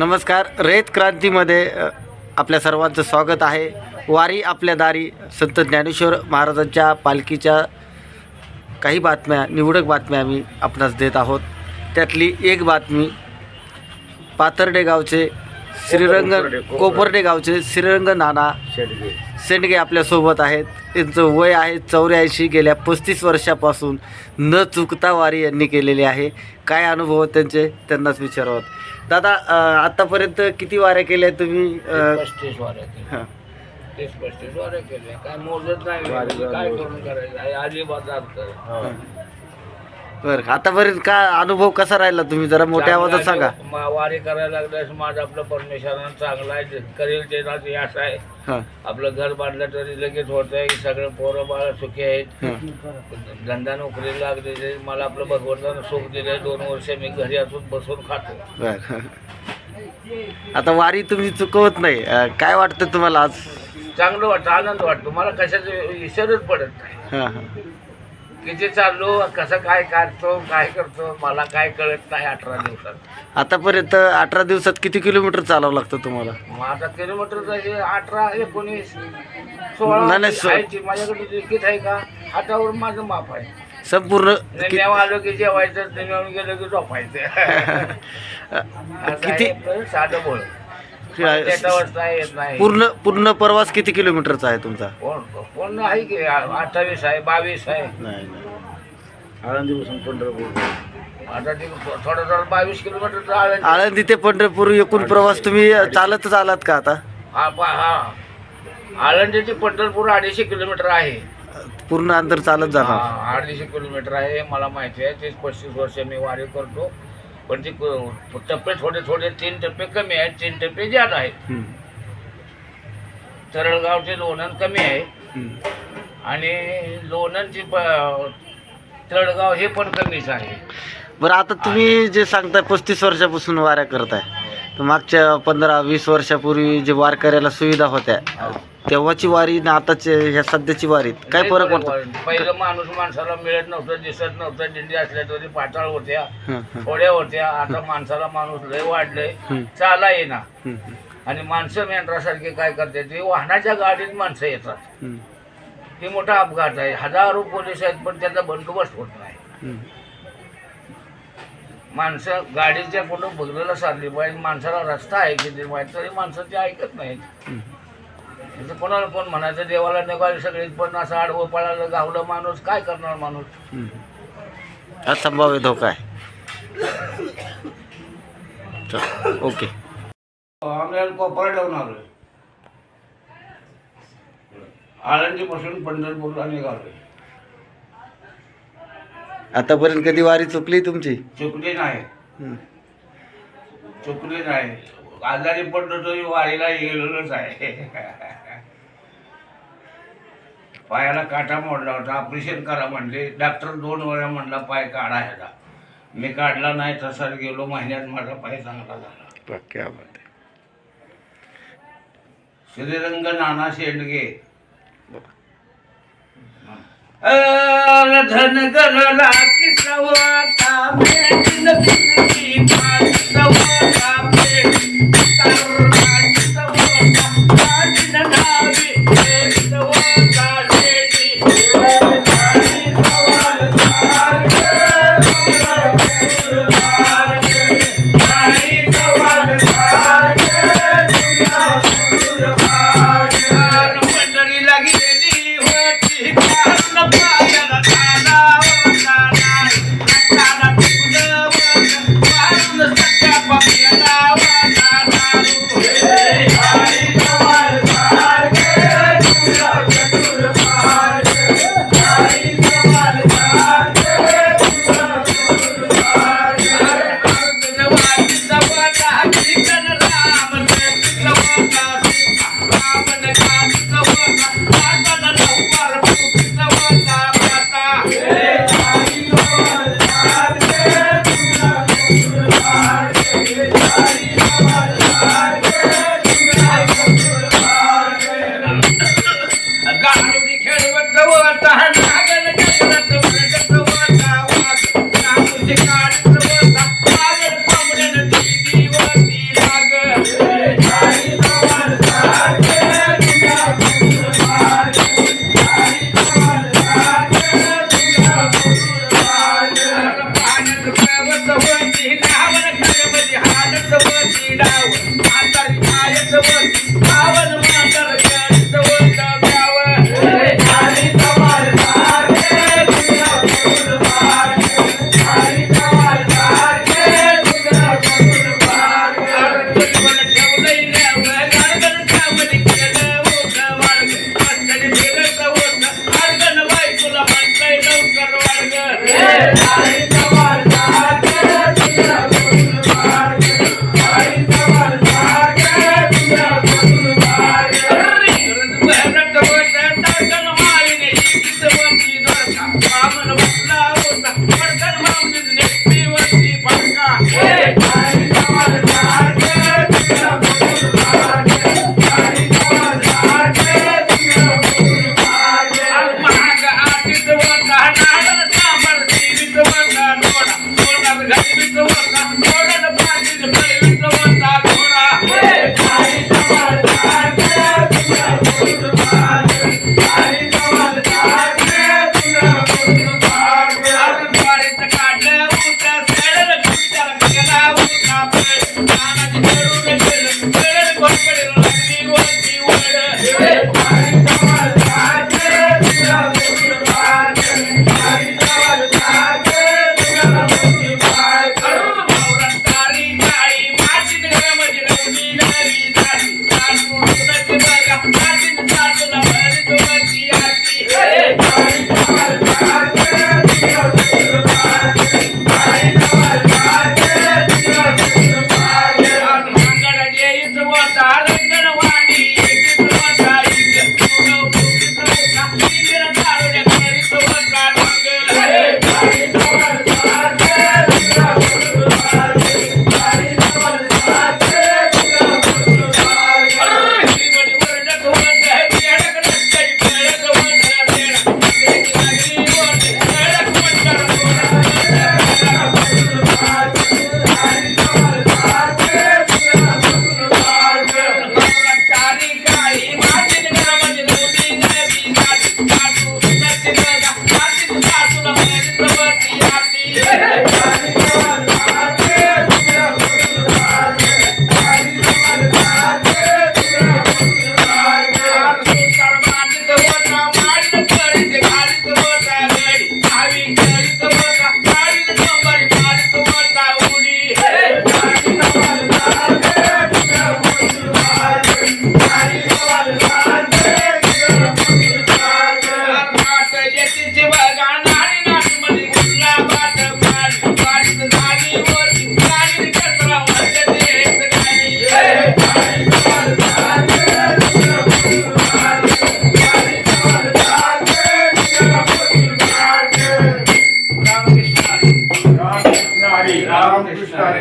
नमस्कार. रयत क्रांतीमध्ये आपल्या सर्वांचं स्वागत आहे. वारी आपल्या दारी संत ज्ञानेश्वर महाराजांच्या पालखीच्या काही बातम्या, निवडक बातम्या आम्ही आपणास देत आहोत. त्यातली एक बातमी, पाथर्डे गावचे कोपर्डे गावचे श्रीरंग नाना शेंडगे आपल्यासोबत आहेत. त्यांचं वय आहे 84. गेल्या 35 वर्षापासून न चुकता वारी यांनी केलेली आहे. काय अनुभव त्यांचे त्यांनाच विचारावं. दादा, आतापर्यंत किती वाऱ्या केल्या तुम्ही? 35 वाऱ्या केल्या. हां, 35 वाऱ्या केल्या. काय मोजत नाही, काय करून करायचं अजिबात अर्थ. बरं. आतापर्यंत काय अनुभव कसा राहिला? तुम्ही जरा मोठ्या आवाजात सांगा. वारी करायला लागल्यास माझं आपलं परमेश्वरानं चांगलं आहे, करेल ते ना ते असं आहे. हां, आपलं घर बांधलं तरी लगेच होत आहे. सगळे पोरं बाळ सुखी आहेत. हां. धंदा नोकरी लागले, मला आपलं भगवंतानं सुख दिलंय. 2 वर्ष मी घरी असून बसून खातो. बरं. आता वारी तुम्ही चुकवत नाही. काय वाटतं तुम्हाला आज? चांगलं वाटतं, आनंद वाटतो. मला कशाचं विसरच पडत नाही. हां हां. किती चाललो, कसं काय काढतो, काय करतो, मला काय कळत नाही. 18 दिवसात आतापर्यंत 18 दिवसात किती किलोमीटर चालावं लागतं तुम्हाला? मग आता किलोमीटरचं हे 18, 19, नाही, 16 नाही, आहे. माझ्याकडे तिकीट आहे का? हातावर माझं माप आहे. संपूर्ण नेऊन आलो की जेवायचं, नेऊन गेलो की झोपायचं. किती साधं बोल. त्याच्यावर येत नाही. पूर्ण प्रवास किती किलोमीटरचा आहे तुमचा? कोण आहे की 28 आहे, 22 आहे. नाही नाही. आळंदीपासून पंढरपूर आता ते थोडं 22 किलोमीटरचं आळंदी. आळंदी ते पंढरपूर एकूण प्रवास तुम्ही चालतच आलात का आता? आळंदी ते पंढरपूर 250 किलोमीटर आहे. पूर्ण अंतर चालत जाणार? 250 किलोमीटर आहे. मला माहिती आहे. 30-35 वर्ष मी वारी करतो. पण ते टप्पे थोडे 3 टप्पे कमी आहेत, 3 टप्पे जास्त आहेत. तरळगावचे लोणंद कमी आहे आणि लोणंदची तळगाव हे पण कमीच आहे. बरं, आता तुम्ही जे सांगताय 35 वर्षापासून वाऱ्या करताय, तर मागच्या 15-20 वर्षापूर्वी जे वारकऱ्याला सुविधा होत्या तेव्हाची वारी ना आताच्या ह्या सध्याची वारीत काय फरक पडतो? पहिलं माणसाला मिळत नव्हतं, दिसत नव्हतं. दिंडी असल्या तरी पाताळ होत्या, हं, हं, थोड्या होत्या. आता माणसाला माणूस लय वाढलंय, चाला येईना. हं, आणि माणसं मेंढरासारखे काय करतात, ते वाहनाच्या गाडीत माणसं येतात. हं, हे मोठा अपघात आहे. हजारो पोलीस आहेत पण त्याचा बंदोबस्त होत नाही. हं. माणसं गाडीच्या कुठं बघलेलं सारली पाहिजे. माणसाला रस्ता आहे किती माहिती तरी माणसं ते ऐकत नाहीत. तिथं कोणाला कोण म्हणायचं देवाला निघाले सगळे, पण असं आडवं पळालं गावलं माणूस काय करणार माणूस? हा संभाव्य धोका आहे. चल, ओके. आम्ही कोपर ठेवून आलोय. आळंदीपासून पंढरपूरला निघालोय. आतापर्यंत कधी वारी चुकली तुमची? चुकली नाही, हं. चुकली नाही. आजारी पडलो तरी वारीला गेलेलोच आहे. पायाला काटा मोडला होता, ऑपरेशन करा म्हणले डॉक्टर. 2 वेळा म्हणला पाय काढा ह्याला. मी काढला नाही, तसाच गेलो. महिन्यात माझा पाय चांगला झाला. क्या बात आहे. श्रीरंग नाना शेंडगे. धन गरला की सवाता भेटीन की सवाता भेटीन करणाची सवाता काढीन नावी सवाता शेडी काढी सवाता काढी सवाता पंढरी लागलेली होती. पायाला विस्तारे